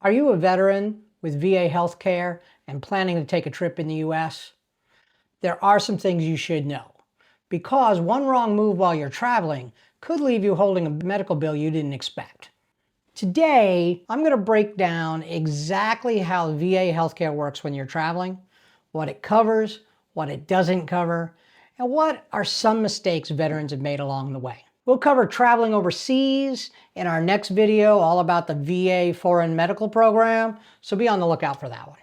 Are you a veteran with VA healthcare and planning to take a trip in the US? There are some things you should know, because one wrong move while you're traveling could leave you holding a medical bill you didn't expect. Today, I'm going to break down exactly how VA healthcare works when you're traveling, what it covers, what it doesn't cover, and what are some mistakes veterans have made along the way. We'll cover traveling overseas in our next video, all about the VA Foreign Medical Program, so be on the lookout for that one.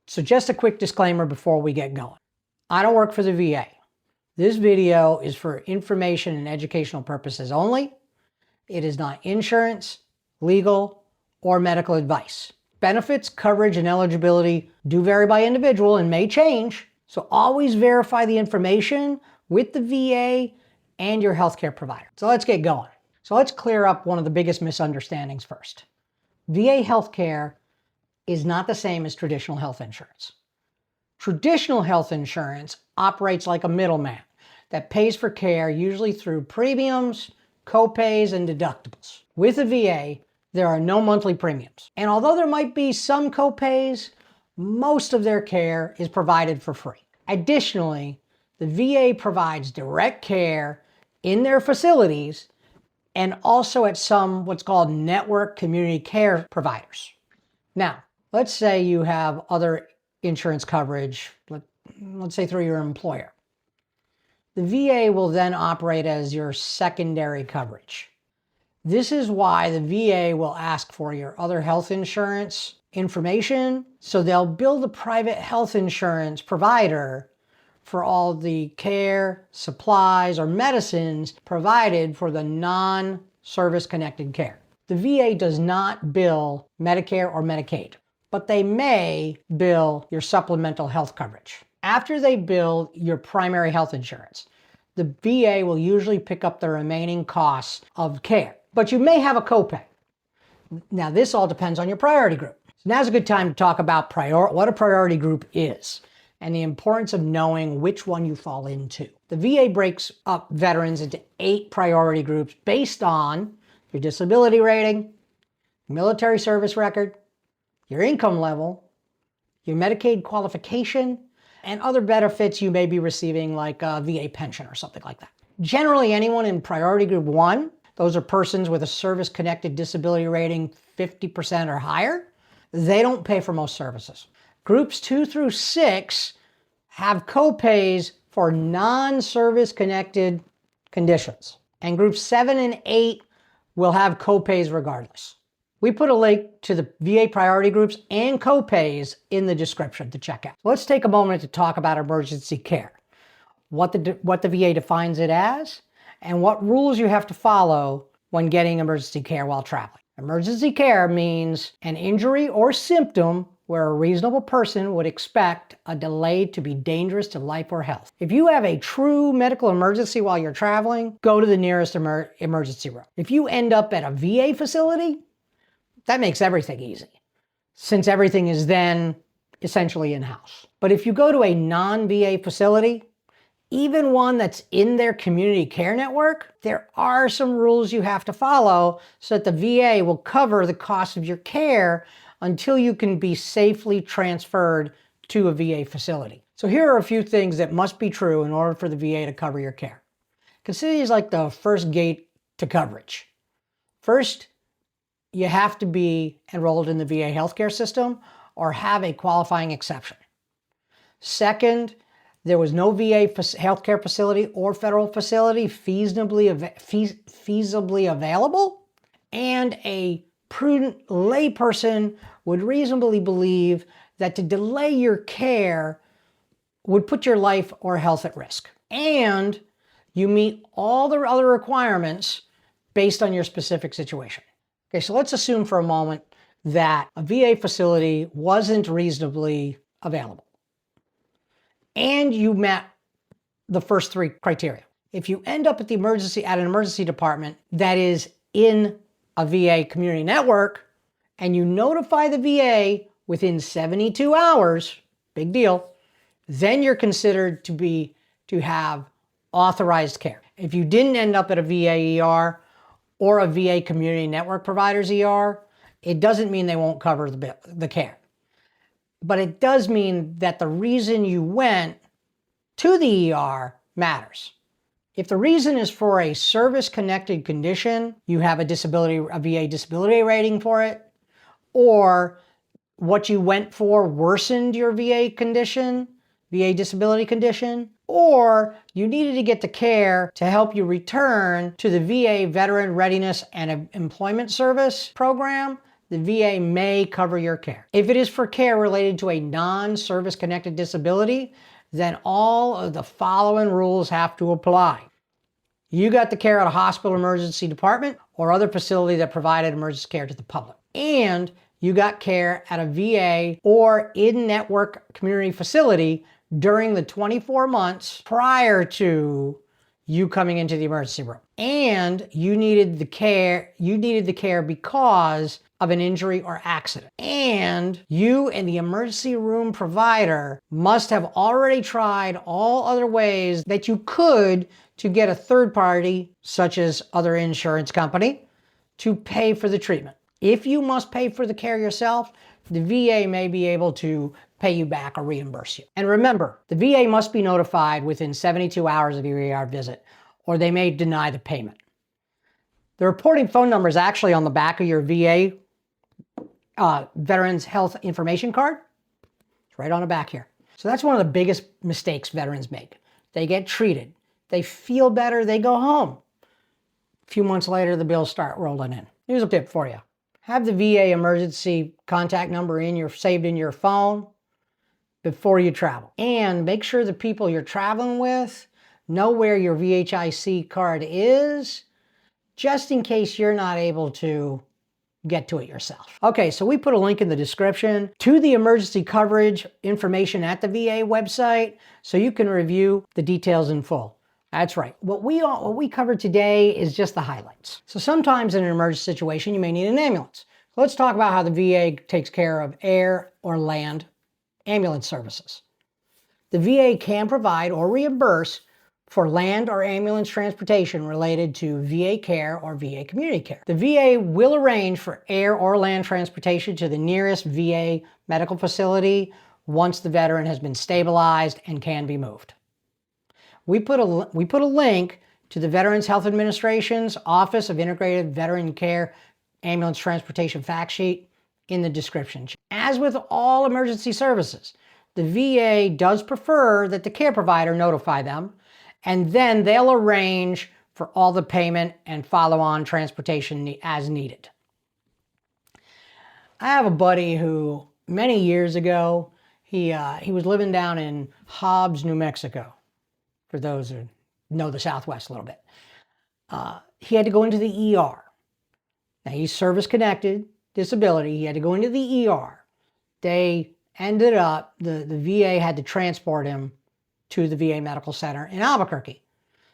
So just a quick disclaimer before we get going. I don't work for the VA. This video is for information and educational purposes only. It is not insurance, legal, or medical advice. Benefits, coverage, and eligibility do vary by individual and may change, so always verify the information with the VA and your healthcare provider. So let's get going. So let's clear up one of the biggest misunderstandings first. VA healthcare is not the same as traditional health insurance. Traditional health insurance operates like a middleman that pays for care usually through premiums, co-pays, and deductibles. With the VA, there are no monthly premiums. And although there might be some co-pays, most of their care is provided for free. Additionally, the VA provides direct care in their facilities and also at some what's called network community care providers. Now, let's say you have other insurance coverage, let's say through your employer. The VA will then operate as your secondary coverage. This is why the VA will ask for your other health insurance information, so they'll bill the private health insurance provider for all the care, supplies, or medicines provided for the non-service connected care. The VA does not bill Medicare or Medicaid, but they may bill your supplemental health coverage. After they bill your primary health insurance, the VA will usually pick up the remaining costs of care, but you may have a copay. Now, this all depends on your priority group. So now's a good time to talk about what a priority group is and the importance of knowing which one you fall into. The VA breaks up veterans into 8 priority groups based on your disability rating, military service record, your income level, your Medicaid qualification, and other benefits you may be receiving, like a VA pension or something like that. Generally, anyone in priority group 1, those are persons with a service-connected disability rating 50% or higher, they don't pay for most services. Groups 2 through 6 have co-pays for non-service connected conditions. And groups 7 and 8 will have co-pays regardless. We put a link to the VA priority groups and co-pays in the description to check out. Let's take a moment to talk about emergency care, what the VA defines it as, and what rules you have to follow when getting emergency care while traveling. Emergency care means an injury or symptom where a reasonable person would expect a delay to be dangerous to life or health. If you have a true medical emergency while you're traveling, go to the nearest emergency room. If you end up at a VA facility, that makes everything easy, since everything is then essentially in-house. But if you go to a non-VA facility, even one that's in their community care network, there are some rules you have to follow so that the VA will cover the cost of your care until you can be safely transferred to a VA facility. So here are a few things that must be true in order for the VA to cover your care. Consider these like the first gate to coverage. First, you have to be enrolled in the VA healthcare system or have a qualifying exception. Second, there was no VA healthcare facility or federal facility feasibly available, and a prudent layperson would reasonably believe that to delay your care would put your life or health at risk. And you meet all the other requirements based on your specific situation. Okay, so let's assume for a moment that a VA facility wasn't reasonably available, and you met the first 3 criteria. If you end up at an emergency department that is in a VA community network, and you notify the VA within 72 hours, big deal, then you're considered to have authorized care. If you didn't end up at a VA ER or a VA community network provider's ER, It doesn't mean they won't cover the care. But it does mean that the reason you went to the ER matters. If the reason is for a service-connected condition, you have a VA disability rating for it, or what you went for worsened your VA disability condition, or you needed to get the care to help you return to the VA Veteran Readiness and Employment Service program, the VA may cover your care. If it is for care related to a non-service connected disability, then all of the following rules have to apply. You got the care at a hospital emergency department or other facility that provided emergency care to the public. And you got care at a VA or in-network community facility during the 24 months prior to you coming into the emergency room. And you needed the care because of an injury or accident. And you and the emergency room provider must have already tried all other ways that you could to get a third party, such as other insurance company, to pay for the treatment. If you must pay for the care yourself, the VA may be able to pay you back or reimburse you. And remember, the VA must be notified within 72 hours of your ER visit, or they may deny the payment. The reporting phone number is actually on the back of your VA Veterans Health Information Card. It's right on the back here. So that's one of the biggest mistakes veterans make. They get treated. They feel better. They go home. A few months later, the bills start rolling in. Here's a tip for you. Have the VA emergency contact number saved in your phone before you travel. And make sure the people you're traveling with know where your VHIC card is, just in case you're not able to get to it yourself. Okay, so we put a link in the description to the emergency coverage information at the VA website so you can review the details in full. That's right. What we covered today is just the highlights. So sometimes in an emergency situation, you may need an ambulance. So let's talk about how the VA takes care of air or land ambulance services. The VA can provide or reimburse for land or ambulance transportation related to VA care or VA community care. The VA will arrange for air or land transportation to the nearest VA medical facility once the veteran has been stabilized and can be moved. We put a link to the Veterans Health Administration's Office of Integrated Veteran Care Ambulance Transportation fact sheet in the description. As with all emergency services, the VA does prefer that the care provider notify them, and then they'll arrange for all the payment and follow-on transportation as needed. I have a buddy who many years ago, he was living down in Hobbs, New Mexico. For those who know the Southwest a little bit. He had to go into the ER. Now he's service-connected disability. He had to go into the ER. They ended up, the VA had to transport him to the VA Medical Center in Albuquerque.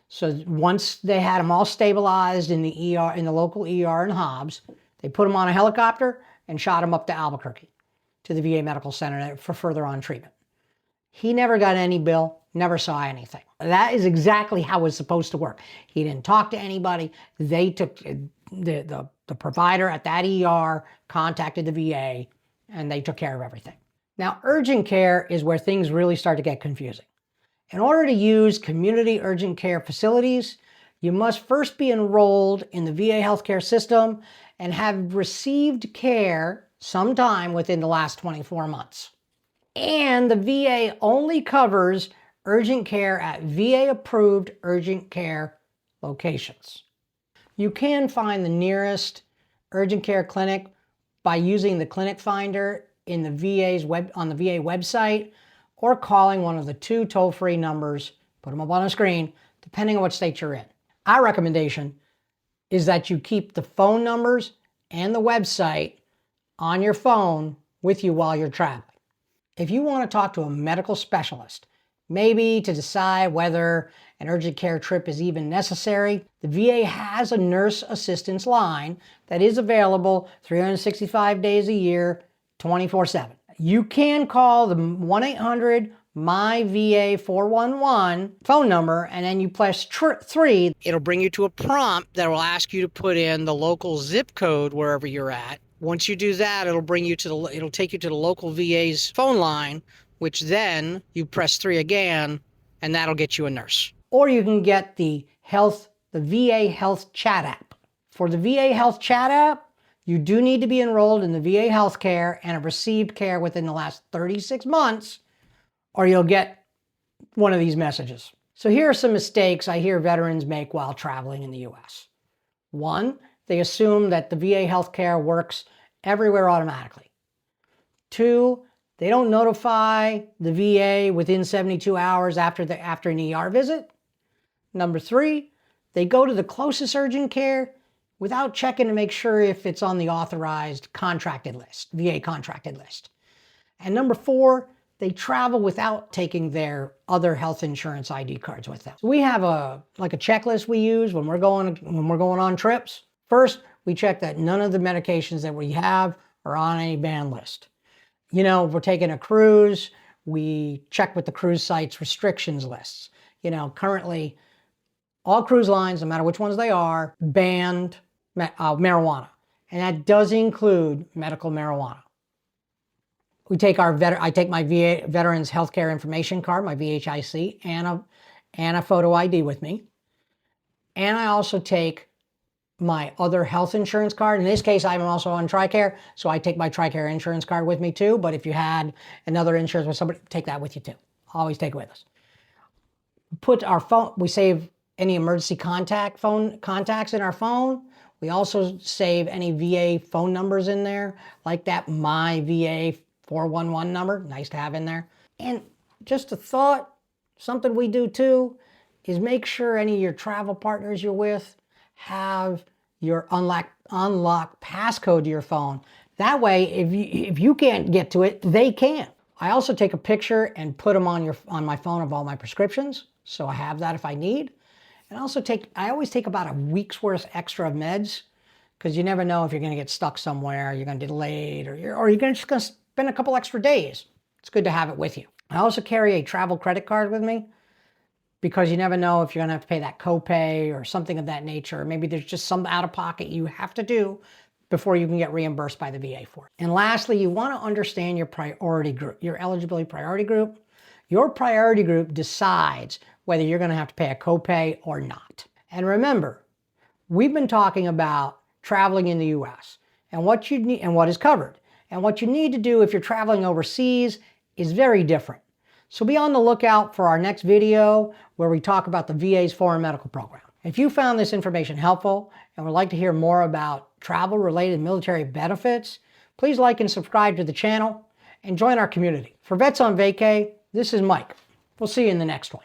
So once they had him all stabilized in the ER, in the local ER in Hobbs, they put him on a helicopter and shot him up to Albuquerque to the VA Medical Center for further on treatment. He never got any bill, never saw anything. That is exactly how it was supposed to work. He didn't talk to anybody. They took, the provider at that ER contacted the VA and they took care of everything. Now, urgent care is where things really start to get confusing. In order to use community urgent care facilities, you must first be enrolled in the VA healthcare system and have received care sometime within the last 24 months. And the VA only covers urgent care at VA-approved urgent care locations. You can find the nearest urgent care clinic by using the clinic finder in the on the VA website or calling one of the 2 toll-free numbers, put them up on the screen, depending on what state you're in. Our recommendation is that you keep the phone numbers and the website on your phone with you while you're traveling. If you want to talk to a medical specialist, maybe to decide whether an urgent care trip is even necessary, the VA has a nurse assistance line that is available 365 days a year, 24/7. You can call the 1-800-MY-VA-411 phone number, and then you press 3. It'll bring you to a prompt that will ask you to put in the local zip code wherever you're at, Once you do that, it'll take you to the local VA's phone line, which then you press 3 again, and that'll get you a nurse. Or you can get the VA Health Chat app. For the VA Health Chat app, you do need to be enrolled in the VA Healthcare and have received care within the last 36 months, or you'll get one of these messages. So here are some mistakes I hear veterans make while traveling in the US. 1, they assume that the VA healthcare works everywhere automatically. 2, they don't notify the VA within 72 hours after an ER visit. Number 3, they go to the closest urgent care without checking to make sure if it's on the authorized contracted list, VA contracted list. And number 4, they travel without taking their other health insurance ID cards with them. So we have a checklist we use when we're going on trips. First, we check that none of the medications that we have are on any ban list. You know, if we're taking a cruise, we check with the cruise site's restrictions lists. You know, currently, all cruise lines, no matter which ones they are, banned marijuana. And that does include medical marijuana. I take my VA Veterans Healthcare Information Card, my VHIC, and a photo ID with me. And I also take my other health insurance card. In this case, I'm also on TRICARE, so I take my TRICARE insurance card with me too. But if you had another insurance with somebody, take that with you too. Always take it with us. Put our phone, we save any emergency contacts in our phone. We also save any VA phone numbers in there, like that My VA 411 number, nice to have in there. And just a thought, something we do too, is make sure any of your travel partners you're with have your unlock passcode to your phone. That way, if you can't get to it, they can. I also take a picture and put them on my phone of all my prescriptions, so I have that if I need. And I always take about a week's worth extra of meds, because you never know if you're going to get stuck somewhere, you're going to get delayed, or you're just going to spend a couple extra days. It's good to have it with you. I also carry a travel credit card with me, because you never know if you're going to have to pay that copay or something of that nature. Or maybe there's just some out-of-pocket you have to do before you can get reimbursed by the VA for it. And lastly, you want to understand your priority group, your eligibility priority group. Your priority group decides whether you're going to have to pay a copay or not. And remember, we've been talking about traveling in the US and what you need and what is covered. And what you need to do if you're traveling overseas is very different. So be on the lookout for our next video where we talk about the VA's Foreign Medical Program. If you found this information helpful and would like to hear more about travel-related military benefits, please like and subscribe to the channel and join our community. For Vets on Vacay, this is Mike. We'll see you in the next one.